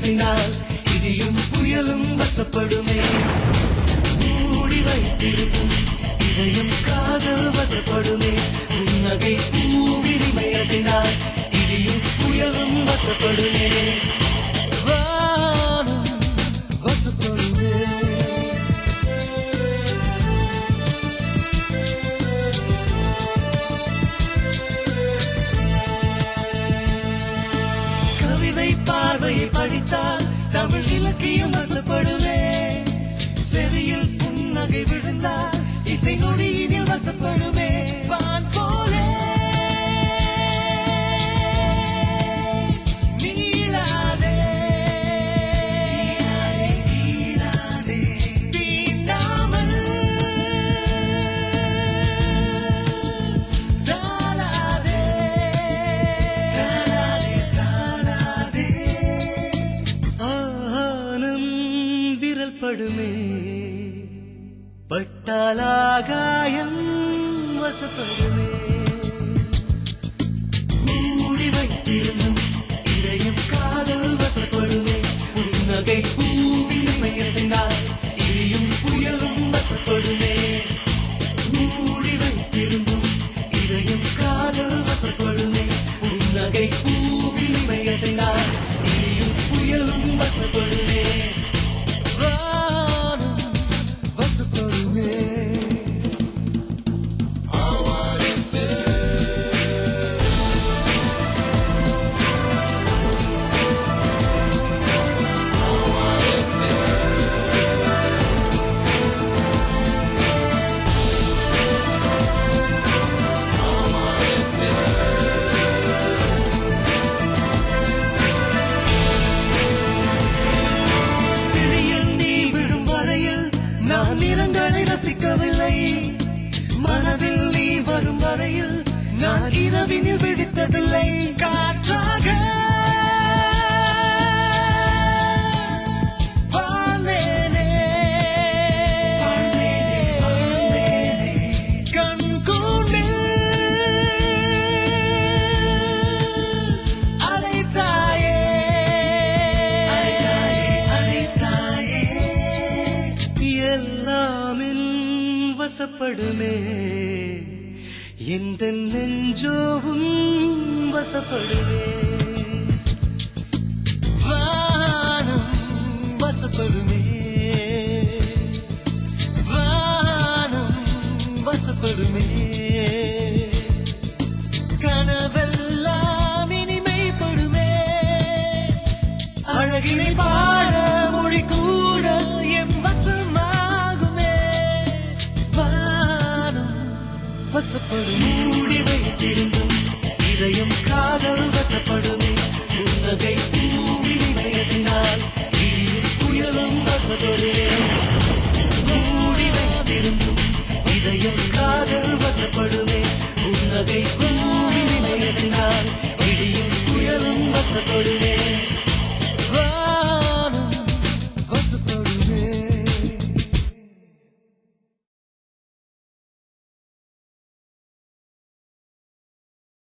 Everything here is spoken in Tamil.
அசைந்தால் இடியும் புயலும் வசப்படுமே. மூடி வைத்திருக்கும் இதயம் காதல் வசப்படுமே. புன்னகை பூவினிமை அசைந்தால் இடியும் புயலும் வசப்படுமே. வானம் வசப்படுமே. கவிதை பார்வையை படித்தால் தமிழ் இலக்கியம் வசப்படுமே. செவியில் புன்னகை விழுந்தால் இசை நொடியினில் வசப்படுமே. வான் போலே நீளாதே நீளாதே தீண்டாமல் தாளாதே தாளாதே தாளாதே. ஆனம் விரல் படுமே. பட்டாலாகாயம் வசப்படுமே. மூடி வைத்திருந்தும் இதயம் காதல் வசப்படுமே. புன்னகை பூவினிமை அசைந்தால் இடியும் புயலும் வசப்படுமே. மூடி வைத்திருந்தும் இதயம் காதல் வசப்படுமே. புன்னகை பூவினிமை அசைந்தால் இடியும் புயலும் வசப்படுமே. நான் நிறங்களை ரசிக்கவில்லை. மனதில் நீ வரும் வரையில் நான் இரவினில் விடுத்ததில்லை. காற்றாக வாழ்ந்தேனே கண் கொண்டில் அழைத்தாயே அழைத்தாயே. எல்லாமின் வசப்படுமே. எந்த நெஞ்சோவும் வசப்படுமே. வானம் வசப்படுமே. வானம் வசப்படுமே. கனவெல்லாம் இனிமைப்படுமே. அழகினை பாட மொழி கூட என் வசமாகுமே. வானம் வசப்படும். மூடி வைத்து